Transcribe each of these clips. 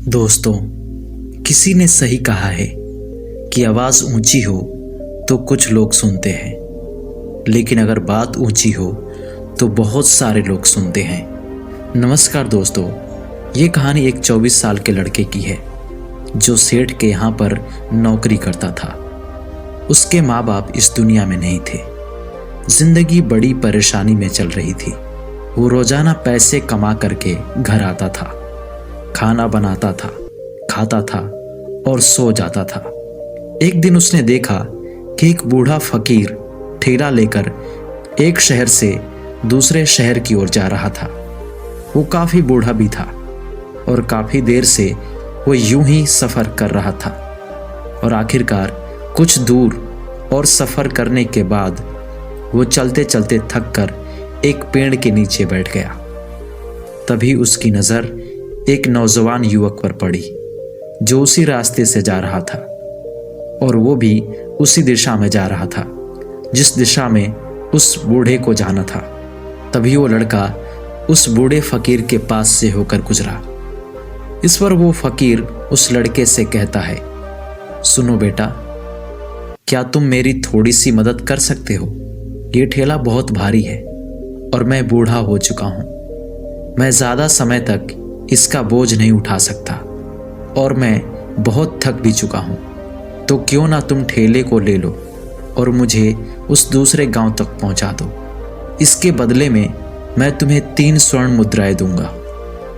दोस्तों, किसी ने सही कहा है कि आवाज़ ऊंची हो तो कुछ लोग सुनते हैं, लेकिन अगर बात ऊंची हो तो बहुत सारे लोग सुनते हैं। नमस्कार दोस्तों, ये कहानी एक 24 साल के लड़के की है जो सेठ के यहाँ पर नौकरी करता था। उसके माँ बाप इस दुनिया में नहीं थे। जिंदगी बड़ी परेशानी में चल रही थी। वो रोजाना पैसे कमा करके घर आता था, खाना बनाता था, खाता था और सो जाता था। एक दिन उसने देखा कि एक बूढ़ा फकीर ठेला लेकर एक शहर से दूसरे शहर की ओर जा रहा था। वो काफी बूढ़ा भी था और काफी देर से वो यूं ही सफर कर रहा था और आखिरकार कुछ दूर और सफर करने के बाद वो चलते चलते थक कर एक पेड़ के नीचे बैठ गया। तभी उसकी नजर एक नौजवान युवक पर पड़ी जो उसी रास्ते से जा रहा था और वो भी उसी दिशा में जा रहा था जिस दिशा में उस बूढ़े को जाना था। तभी वो लड़का उस बूढ़े फकीर के पास से होकर गुजरा। इस पर वो फकीर उस लड़के से कहता है, सुनो बेटा, क्या तुम मेरी थोड़ी सी मदद कर सकते हो? ये ठेला बहुत भारी है और मैं बूढ़ा हो चुका हूँ। मैं ज़्यादा समय तक इसका बोझ नहीं उठा सकता और मैं बहुत थक भी चुका हूँ। तो क्यों ना तुम ठेले को ले लो और मुझे उस दूसरे गांव तक पहुंचा दो। इसके बदले में मैं तुम्हें 3 स्वर्ण मुद्राएं दूंगा।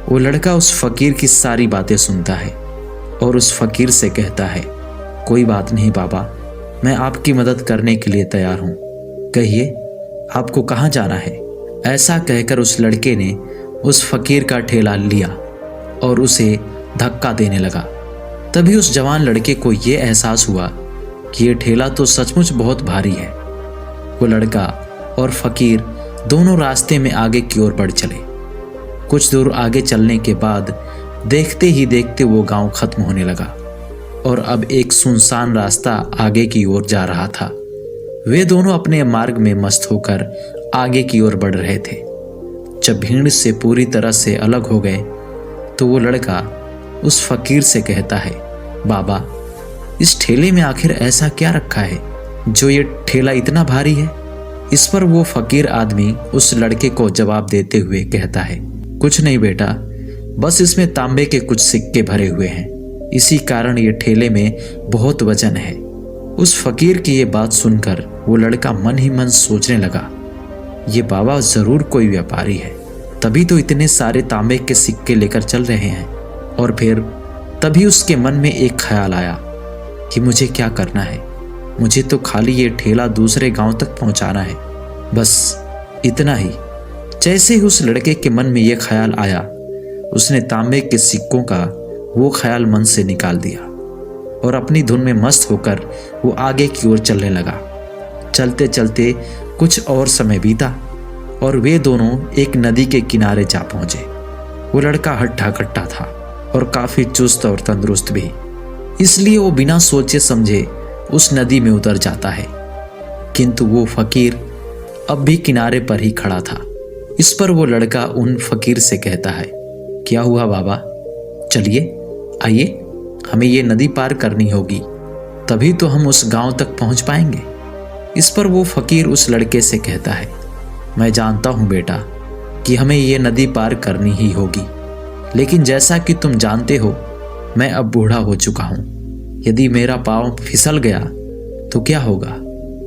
वो लड़का उस फकीर की सारी बातें सुनता है और उस फकीर से कहता है, कोई बात नहीं बाबा, मैं आपकी मदद करने के लिए तैयार हूँ। कहिए, आपको कहाँ जाना है? ऐसा कहकर उस लड़के ने उस फकीर का ठेला लिया और उसे धक्का देने लगा। तभी उस जवान लड़के को यह एहसास हुआ कि यह ठेला तो सचमुच बहुत भारी है। वो लड़का और फकीर दोनों रास्ते में आगे की ओर बढ़ चले। कुछ दूर आगे चलने के बाद देखते ही देखते वो गांव खत्म होने लगा और अब एक सुनसान रास्ता आगे की ओर जा रहा था। वे दोनों अपने मार्ग में मस्त होकर आगे की ओर बढ़ रहे थे। जब भीड़ से पूरी तरह से अलग हो गए तो वो लड़का उस फकीर से कहता है, बाबा, इस ठेले में आखिर ऐसा क्या रखा है जो ये ठेला इतना भारी है? इस पर वो फकीर आदमी उस लड़के को जवाब देते हुए कहता है, कुछ नहीं बेटा, बस इसमें तांबे के कुछ सिक्के भरे हुए हैं, इसी कारण ये ठेले में बहुत वजन है। उस फकीर की ये बात सुनकर वो लड़का मन ही मन सोचने लगा, ये बाबा जरूर कोई व्यापारी है, तभी तो इतने सारे तांबे के सिक्के लेकर चल रहे हैं। और फिर तभी उसके मन में एक ख्याल आया कि मुझे क्या करना है, मुझे तो खाली ये ठेला दूसरे गांव तक पहुंचाना है, बस इतना ही। जैसे ही उस लड़के के मन में यह ख्याल आया, उसने तांबे के सिक्कों का वो ख्याल मन से निकाल दिया और अपनी धुन में मस्त होकर वो आगे की ओर चलने लगा। चलते चलते कुछ और समय बीता और वे दोनों एक नदी के किनारे जा पहुंचे। वो लड़का हट्टा कट्टा था और काफी चुस्त और तंदुरुस्त भी, इसलिए वो बिना सोचे समझे उस नदी में उतर जाता है। किंतु वो फकीर अब भी किनारे पर ही खड़ा था। इस पर वो लड़का उन फकीर से कहता है, क्या हुआ बाबा? चलिए आइए, हमें ये नदी पार करनी होगी, तभी तो हम उस गांव तक पहुंच पाएंगे। इस पर वो फकीर उस लड़के से कहता है, मैं जानता हूं बेटा कि हमें ये नदी पार करनी ही होगी, लेकिन जैसा कि तुम जानते हो, मैं अब बूढ़ा हो चुका हूं। यदि मेरा पाँव फिसल गया तो क्या होगा?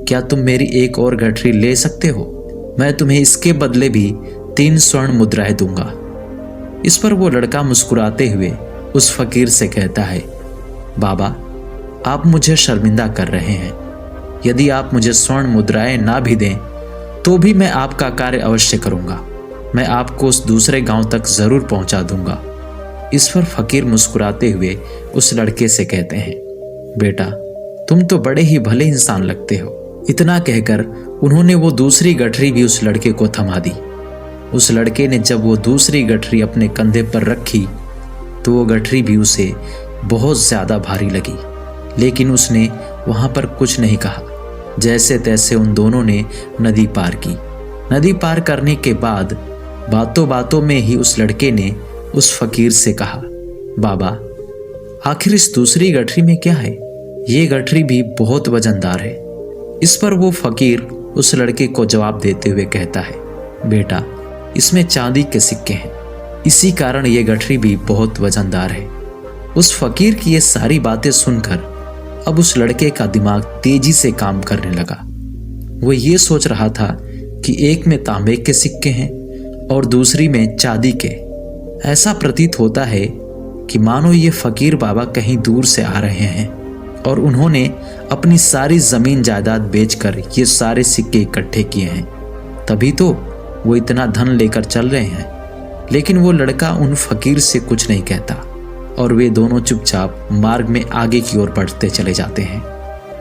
क्या तुम मेरी एक और गठरी ले सकते हो? मैं तुम्हें इसके बदले भी 3 स्वर्ण मुद्राएं दूंगा। इस पर वो लड़का मुस्कुराते हुए उस फकीर से कहता है, बाबा, आप मुझे शर्मिंदा कर रहे हैं। यदि आप मुझे स्वर्ण मुद्राएं ना भी दें तो भी मैं आपका कार्य अवश्य करूंगा। मैं आपको उस दूसरे गांव तक जरूर पहुंचा दूंगा। इस पर फकीर मुस्कुराते हुए उस लड़के से कहते हैं, बेटा, तुम तो बड़े ही भले इंसान लगते हो। इतना कहकर उन्होंने वो दूसरी गठरी भी उस लड़के को थमा दी। उस लड़के ने जब वो दूसरी गठरी अपने कंधे पर रखी तो वो गठरी भी उसे बहुत ज्यादा भारी लगी, लेकिन उसने वहां पर कुछ नहीं कहा। जैसे तैसे उन दोनों ने नदी पार की। नदी पार करने के बाद बातों बातों में ही उस लड़के ने उस फकीर से कहा, बाबा, आखिर इस दूसरी गठरी में क्या है? ये गठरी भी बहुत वजनदार है। इस पर वो फकीर उस लड़के को जवाब देते हुए कहता है, बेटा, इसमें चांदी के सिक्के हैं, इसी कारण ये गठरी भी बहुत वजनदार है। उस फकीर की ये सारी बातें सुनकर अब उस लड़के का दिमाग तेजी से काम करने लगा। वो ये सोच रहा था कि एक में तांबे के सिक्के हैं और दूसरी में चांदी के। ऐसा प्रतीत होता है कि मानो ये फकीर बाबा कहीं दूर से आ रहे हैं और उन्होंने अपनी सारी जमीन जायदाद बेचकर ये सारे सिक्के इकट्ठे किए हैं, तभी तो वो इतना धन लेकर चल रहे हैं। लेकिन वो लड़का उन फकीर से कुछ नहीं कहता और वे दोनों चुपचाप मार्ग में आगे की ओर बढ़ते चले जाते हैं।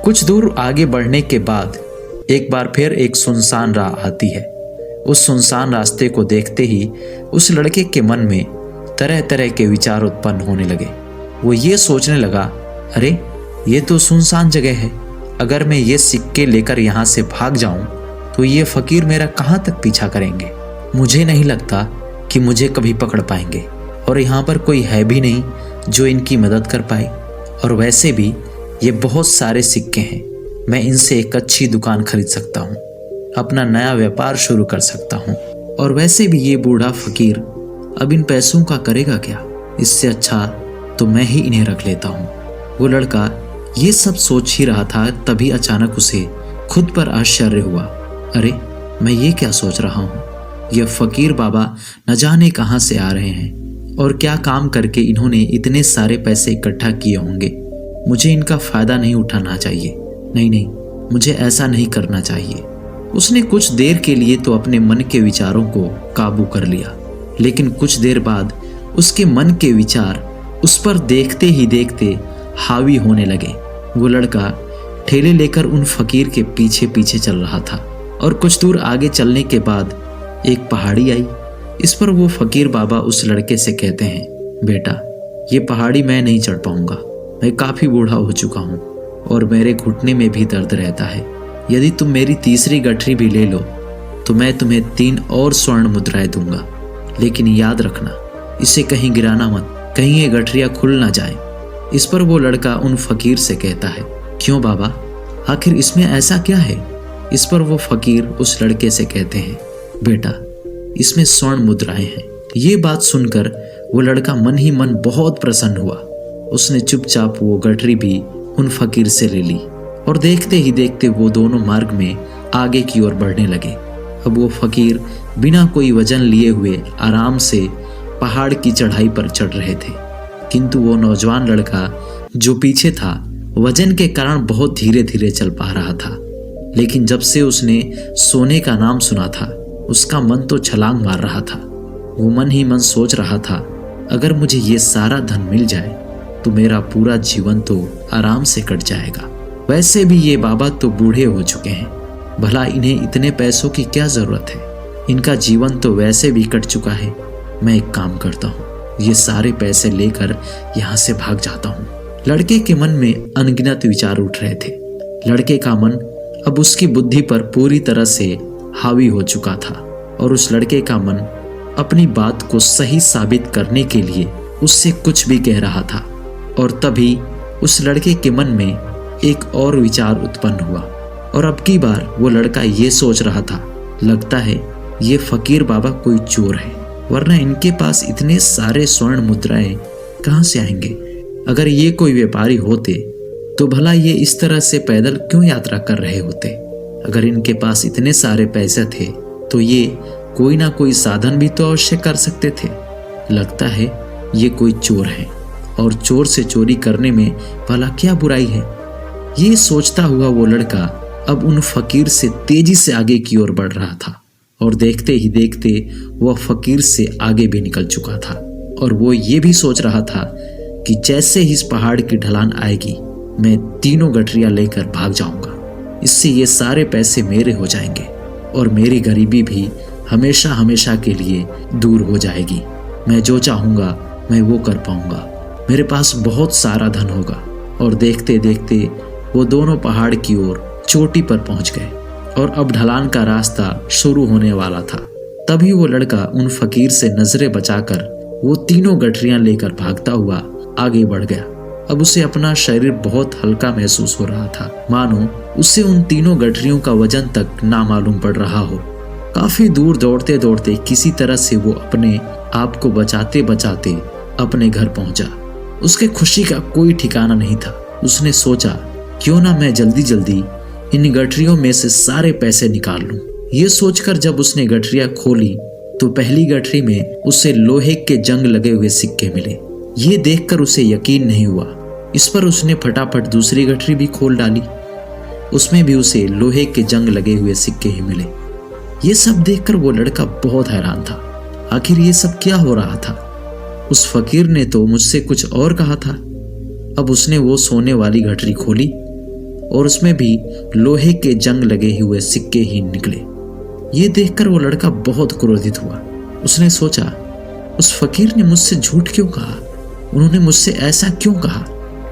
कुछ दूर आगे बढ़ने के बाद एक बार फिर एक सुनसान राह आती है। उस सुनसान रास्ते को देखते ही उस लड़के के मन में तरह तरह के विचार उत्पन्न होने लगे। वो ये सोचने लगा, अरे ये तो सुनसान जगह है, अगर मैं ये सिक्के लेकर यहाँ से भाग जाऊं तो ये फकीर मेरा कहाँ तक पीछा करेंगे। मुझे नहीं लगता कि मुझे कभी पकड़ पाएंगे और यहाँ पर कोई है भी नहीं जो इनकी मदद कर पाए। और वैसे भी ये बहुत सारे सिक्के हैं, मैं इनसे एक अच्छी दुकान खरीद सकता हूँ, अपना नया व्यापार शुरू कर सकता हूँ। और वैसे भी ये बूढ़ा फकीर अब इन पैसों का करेगा क्या? इससे अच्छा तो मैं ही इन्हें रख लेता हूँ। वो लड़का ये सब सोच ही रहा था, तभी अचानक उसे खुद पर आश्चर्य हुआ। अरे, मैं ये क्या सोच रहा हूँ? ये फकीर बाबा न जाने कहाँ से आ रहे हैं और क्या काम करके इन्होंने इतने सारे पैसे इकट्ठा किए होंगे। मुझे इनका फायदा नहीं उठाना चाहिए। नहीं, मुझे ऐसा नहीं करना चाहिए। उसने कुछ देर के लिए तो अपने मन के विचारों को काबू कर लिया, लेकिन कुछ देर बाद उसके मन के विचार उस पर देखते ही देखते हावी होने लगे। वो लड़का ठेले लेकर उन फकीर के पीछे पीछे चल रहा था और कुछ दूर आगे चलने के बाद एक पहाड़ी आई। इस पर वो फकीर बाबा उस लड़के से कहते हैं, बेटा, ये पहाड़ी मैं नहीं चढ़ पाऊंगा, मैं काफी बूढ़ा हो चुका हूँ और मेरे घुटने में भी दर्द रहता है। यदि तुम मेरी तीसरी गठरी भी ले लो तो मैं तुम्हें 3 और स्वर्ण मुद्राएं दूंगा, लेकिन याद रखना, इसे कहीं गिराना मत, कहीं ये गठरियां खुल ना जाए। इस पर वो लड़का उन फकीर से कहता है, क्यों बाबा, आखिर इसमें ऐसा क्या है? इस पर वो फकीर उस लड़के से कहते हैं, बेटा, इसमें स्वर्ण मुद्राएं हैं। ये बात सुनकर वो लड़का मन ही मन बहुत प्रसन्न हुआ। उसने चुपचाप वो गठरी भी उन फकीर से ले ली और देखते ही देखते वो दोनों मार्ग में आगे की ओर बढ़ने लगे। अब वो फकीर बिना कोई वजन लिए हुए आराम से पहाड़ की चढ़ाई पर चढ़ रहे थे, किंतु वो नौजवान लड़का जो पीछे था वजन के कारण बहुत धीरे धीरे चल पा रहा था। लेकिन जब से उसने सोने का नाम सुना था, उसका मन तो छलांग मार रहा था। वो मन ही मन सोच रहा था, अगर मुझे ये सारा धन मिल जाए तो मेरा पूरा जीवन तो आराम से कट जाएगा। वैसे भी ये बाबा तो बूढ़े हो चुके हैं, भला इन्हें इतने पैसों की क्या जरूरत है? इनका जीवन तो वैसे भी कट चुका है। मैं एक काम करता हूँ, ये सारे पैसे लेकर यहाँ से भाग जाता हूँ। लड़के के मन में अनगिनत विचार उठ रहे थे। लड़के का मन अब उसकी बुद्धि पर पूरी तरह से हावी हो चुका था और उस लड़के का मन अपनी बात को सही साबित करने के लिए उससे कुछ भी कह रहा था। और तभी उस लड़के के मन में एक और विचार उत्पन्न हुआ और अब की बार वो लड़का ये सोच रहा था, लगता है ये फकीर बाबा कोई चोर है, वरना इनके पास इतने सारे स्वर्ण मुद्राएं कहाँ से आएंगे। अगर ये कोई व्यापारी होते तो भला ये इस तरह से पैदल क्यों यात्रा कर रहे होते। अगर इनके पास इतने सारे पैसे थे तो ये कोई ना कोई साधन भी तो अवश्य कर सकते थे। लगता है ये कोई चोर है और चोर से चोरी करने में भला क्या बुराई है। ये सोचता हुआ वो लड़का अब उन फकीर से तेजी से आगे की ओर बढ़ रहा था और देखते ही देखते वह फकीर से आगे भी निकल चुका था। और वो ये भी सोच रहा था कि जैसे ही इस पहाड़ की ढलान आएगी मैं तीनों गठरियां लेकर भाग जाऊंगा। इससे ये सारे पैसे मेरे हो जाएंगे और मेरी गरीबी भी हमेशा हमेशा के लिए दूर हो जाएगी। मैं जो चाहूंगा मैं वो कर पाऊंगा, मेरे पास बहुत सारा धन होगा। और देखते देखते वो दोनों पहाड़ की ओर चोटी पर पहुंच गए और अब ढलान का रास्ता शुरू होने वाला था। तभी वो लड़का उन फकीर से नजरें बचाकर वो तीनों गठरियां लेकर भागता हुआ आगे बढ़ गया। अब उसे अपना शरीर बहुत हल्का महसूस हो रहा था, मानो उसे उन तीनों गठरियों का वजन तक ना मालूम पड़ रहा हो। काफी दूर दौड़ते दौड़ते किसी तरह से वो अपने आप को बचाते बचाते अपने घर पहुंचा। उसके खुशी का कोई ठिकाना नहीं था। उसने सोचा, क्यों ना मैं जल्दी जल्दी इन गठरियों में से सारे पैसे निकाल लूं। ये सोचकर जब उसने गठरियां खोली तो पहली गठरी में उसे लोहे के जंग लगे हुए सिक्के मिले। ये देखकर उसे यकीन नहीं हुआ। इस पर उसने फटाफट दूसरी गठरी भी खोल डाली। उसमें भी उसे लोहे के जंग लगे हुए सिक्के ही मिले। ये सब देखकर वो लड़का बहुत हैरान था। आखिर ये सब क्या हो रहा था? उस फकीर ने तो मुझसे कुछ और कहा था। अब उसने वो सोने वाली गठरी खोली और उसमें भी लोहे के जंग लगे हुए सिक्के ही निकले। ये देखकर वो लड़का बहुत क्रोधित हुआ। उसने सोचा, उस फकीर ने मुझसे झूठ क्यों कहा? उन्होंने मुझसे ऐसा क्यों कहा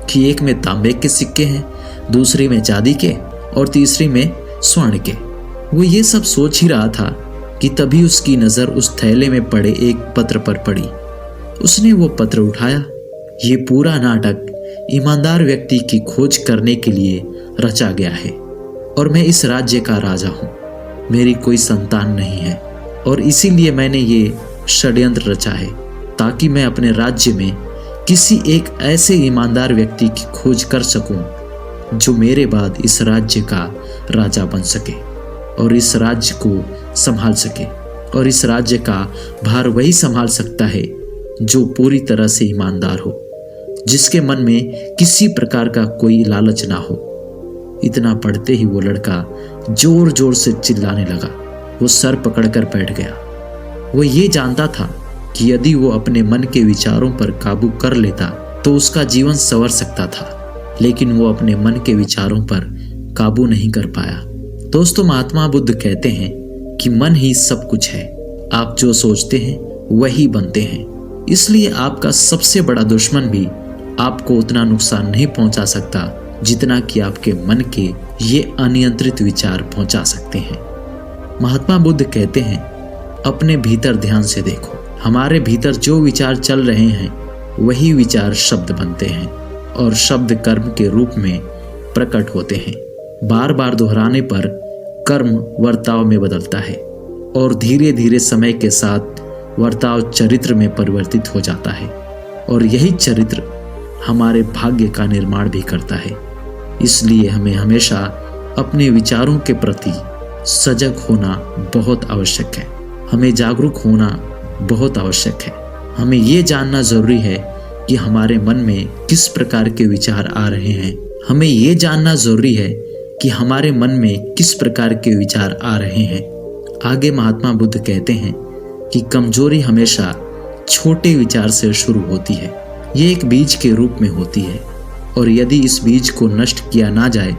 कि एक में तांबे के सिक्के हैं, दूसरी में चांदी के और तीसरी में स्वर्ण के। वो ये सब सोच ही रहा था कि तभी उसकी नजर उस थैले में पड़े एक पत्र पर पड़ी। उसने वो पत्र उठाया। ये पूरा नाटक ईमानदार व्यक्ति की खोज करने के लिए रचा गया है और मैं इस राज्य का राजा हूँ। मेरी कोई संतान नहीं है और इसीलिए मैंने ये षड्यंत्र रचा है ताकि मैं अपने राज्य में किसी एक ऐसे ईमानदार व्यक्ति की खोज कर सकूं जो मेरे बाद इस राज्य का राजा बन सके और इस राज्य को संभाल सके। और इस राज्य का भार वही संभाल सकता है जो पूरी तरह से ईमानदार हो, जिसके मन में किसी प्रकार का कोई लालच ना हो। इतना पढ़ते ही वो लड़का जोर जोर से चिल्लाने लगा। वो सर पकड़कर बैठ गया। वो ये जानता था कि यदि वो अपने मन के विचारों पर काबू कर लेता तो उसका जीवन संवर सकता था, लेकिन वो अपने मन के विचारों पर काबू नहीं कर पाया। दोस्तों, महात्मा बुद्ध कहते हैं कि मन ही सब कुछ है। आप जो सोचते हैं वही बनते हैं। इसलिए आपका सबसे बड़ा दुश्मन भी आपको उतना नुकसान नहीं पहुंचा सकता जितना कि आपके मन के ये अनियंत्रित विचार पहुंचा सकते हैं। महात्मा बुद्ध कहते हैं, अपने भीतर ध्यान से देखो। हमारे भीतर जो विचार चल रहे हैं वही विचार शब्द बनते हैं और शब्द कर्म के रूप में प्रकट होते हैं। बार बार दोहराने पर कर्म वर्ताव में बदलता है और धीरे धीरे समय के साथ वर्ताव चरित्र में परिवर्तित हो जाता है और यही चरित्र हमारे भाग्य का निर्माण भी करता है। इसलिए हमें हमेशा अपने विचारों के प्रति सजग होना बहुत आवश्यक है। हमें जागरूक होना बहुत आवश्यक है। हमें ये जानना जरूरी है कि हमारे मन में किस प्रकार के विचार आ रहे हैं। हमें ये जानना जरूरी है कि हमारे मन में किस प्रकार के विचार आ रहे हैं। आगे महात्मा बुद्ध कहते हैं कि कमजोरी हमेशा छोटे विचार से शुरू होती है। ये एक बीज के रूप में होती है और यदि इस बीज को नष्ट किया ना जाए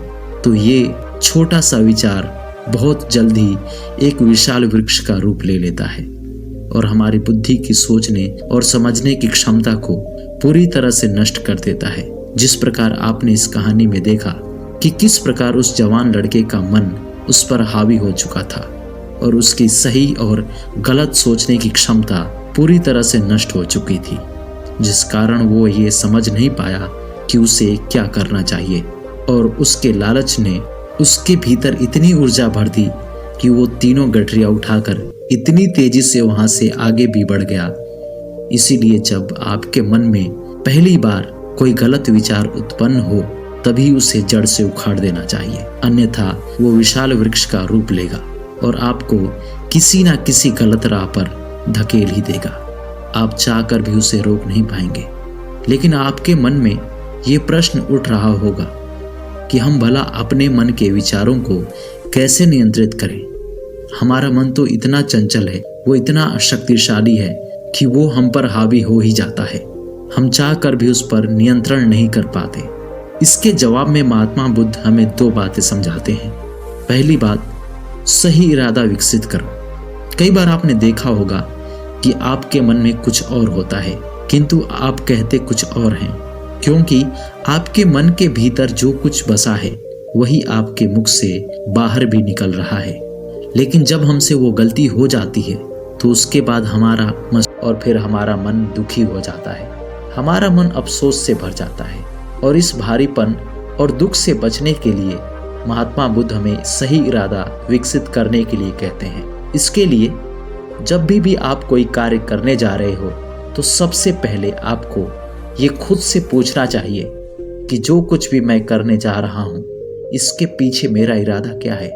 तो ये छोटा सा विचार बहुत जल्द ही एक विशाल वृक्ष का रूप ले लेता है और हमारी बुद्धि की सोचने और समझने की क्षमता को पूरी तरह से नष्ट कर देता है। जिस प्रकार आपने इस कहानी में देखा कि किस प्रकार उस जवान लड़के का मन उस पर हावी हो चुका था और उसकी सही और गलत सोचने की क्षमता पूरी तरह से नष्ट हो चुकी थी, जिस कारण वो ये समझ नहीं पाया कि उसे क्या करना चाहिए और उसके लालच ने उसके भीतर इतनी ऊर्जा भर दी कि वो तीनों गठरियां उठाकर इतनी तेजी से वहां से आगे भी बढ़ गया। इसीलिए जब आपके मन में पहली बार कोई गलत विचार उत्पन्न हो तभी उसे जड़ से उखाड़ देना चाहिए, अन्यथा वो विशाल वृक्ष का रूप लेगा और आपको किसी ना किसी गलत राह पर धकेल ही देगा। आप चाहकर भी उसे रोक नहीं पाएंगे। लेकिन आपके मन में ये प्रश्न उठ रहा होगा कि हम भला अपने मन के विचारों को कैसे नियंत्रित करें। हमारा मन तो इतना चंचल है, वो इतना शक्तिशाली है कि वो हम पर हावी हो ही जाता है। हम चाहकर भी उस पर नियंत्रण नहीं कर पाते। इसके जवाब में महात्मा बुद्ध हमें दो बातें समझाते हैं। पहली बात, सही इरादा विकसित करो। कई बार आपने देखा होगा कि आपके मन में कुछ और होता है किंतु आप कहते कुछ और हैं, क्योंकि आपके मन के भीतर जो कुछ बसा है वही आपके मुख से बाहर भी निकल रहा है। लेकिन जब हमसे वो गलती हो जाती है तो उसके बाद हमारा और फिर हमारा मन दुखी हो जाता है, हमारा मन अफसोस से भर जाता है। और इस भारीपन और दुख से बचने के लिए महात्मा बुद्ध हमें सही इरादा विकसित करने के लिए कहते हैं। इसके लिए जब भी आप कोई कार्य करने जा रहे हो तो सबसे पहले आपको ये खुद से पूछना चाहिए कि जो कुछ भी मैं करने जा रहा हूँ इसके पीछे मेरा इरादा क्या है।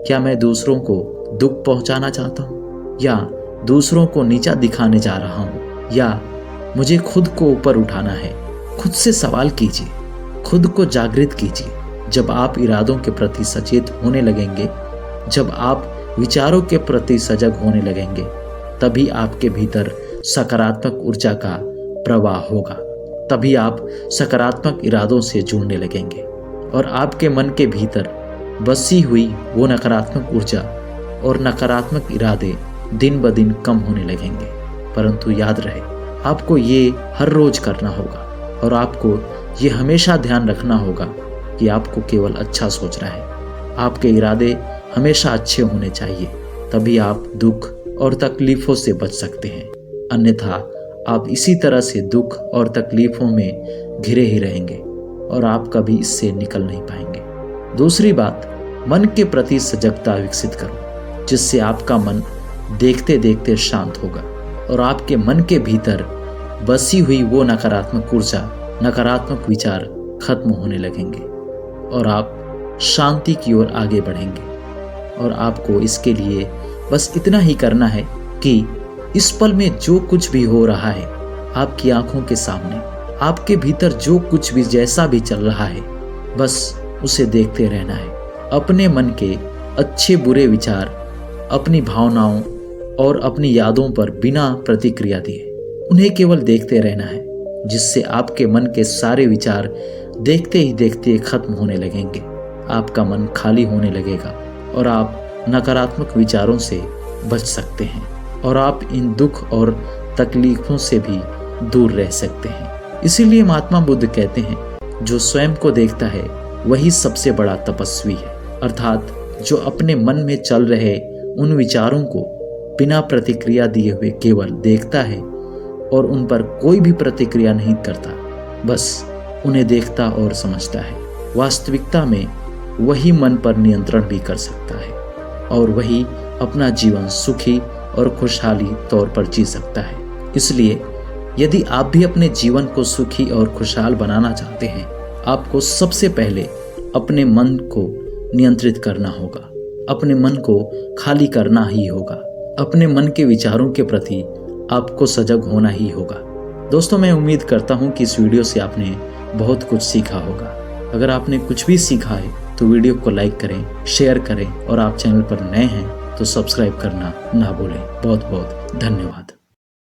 क्या मैं दूसरों को दुख पहुँचाना चाहता हूँ, या दूसरों को नीचा दिखाने जा रहा हूँ, या मुझे खुद को ऊपर उठाना है। खुद से सवाल कीजिए, खुद को जागृत कीजिए। जब आप इरादों के प्रति सचेत होने लगेंगे, जब आप विचारों के प्रति सजग होने लगेंगे, तभी आपके भीतर सकारात्मक ऊर्जा का प्रवाह होगा। तभी आप सकारात्मक इरादों से जुड़ने लगेंगे और आपके मन के भीतर बसी हुई वो नकारात्मक ऊर्जा और नकारात्मक इरादे दिन ब दिन कम होने लगेंगे। परंतु याद रहे, आपको ये हर रोज करना होगा और आपको ये हमेशा ध्यान रखना होगा कि आपको केवल अच्छा सोचना है। आपके इरादे हमेशा अच्छे होने चाहिए, तभी आप दुख और तकलीफों से बच सकते हैं। अन्यथा आप इसी तरह से दुख और तकलीफों में घिरे ही रहेंगे और आप कभी इससे निकल नहीं पाएंगे। दूसरी बात, मन के प्रति सजगता विकसित करो, जिससे आपका मन देखते देखते शांत होगा और आपके मन के भीतर बसी हुई वो नकारात्मक ऊर्जा, नकारात्मक विचार खत्म होने लगेंगे और आप शांति की ओर आगे बढ़ेंगे। और आपको इसके लिए बस इतना ही करना है कि इस पल में जो कुछ भी हो रहा है आपकी आंखों के सामने, आपके भीतर जो कुछ भी जैसा भी चल रहा है, बस उसे देखते रहना है। अपने मन के अच्छे बुरे विचार, अपनी भावनाओं और अपनी यादों पर बिना प्रतिक्रिया दिए उन्हें केवल देखते रहना है, जिससे आपके मन के सारे विचार देखते ही देखते खत्म होने लगेंगे। आपका मन खाली होने लगेगा और आप नकारात्मक विचारों से बच सकते हैं और आप इन दुख और तकलीफों से भी दूर रह सकते हैं। इसीलिए महात्मा बुद्ध कहते हैं, जो स्वयं को देखता है वही सबसे बड़ा तपस्वी है। अर्थात जो अपने मन में चल रहे उन विचारों को बिना प्रतिक्रिया दिए हुए केवल देखता है और उन पर कोई भी प्रतिक्रिया नहीं करता, बस उन्हें देखता और समझता है। वास्तविकता में वही मन पर नियंत्रण भी कर सकता है और वही अपना जीवन सुखी और खुशहाली तौर पर जी सकता है। इसलिए यदि आप भी अपने जीवन को सुखी और खुशहाल बनाना चाहते हैं, आपको सबसे पहले अपने मन को नियंत्रित करना होगा, अपने मन को खाली करना ही होगा, अपने मन के विचारों के प्रति आपको सजग होना ही होगा। दोस्तों, मैं उम्मीद करता हूँ कि इस वीडियो से आपने बहुत कुछ सीखा होगा। अगर आपने कुछ भी सीखा है तो वीडियो को लाइक करें, शेयर करें और आप चैनल पर नए हैं तो सब्सक्राइब करना ना भूलें। बहुत बहुत धन्यवाद।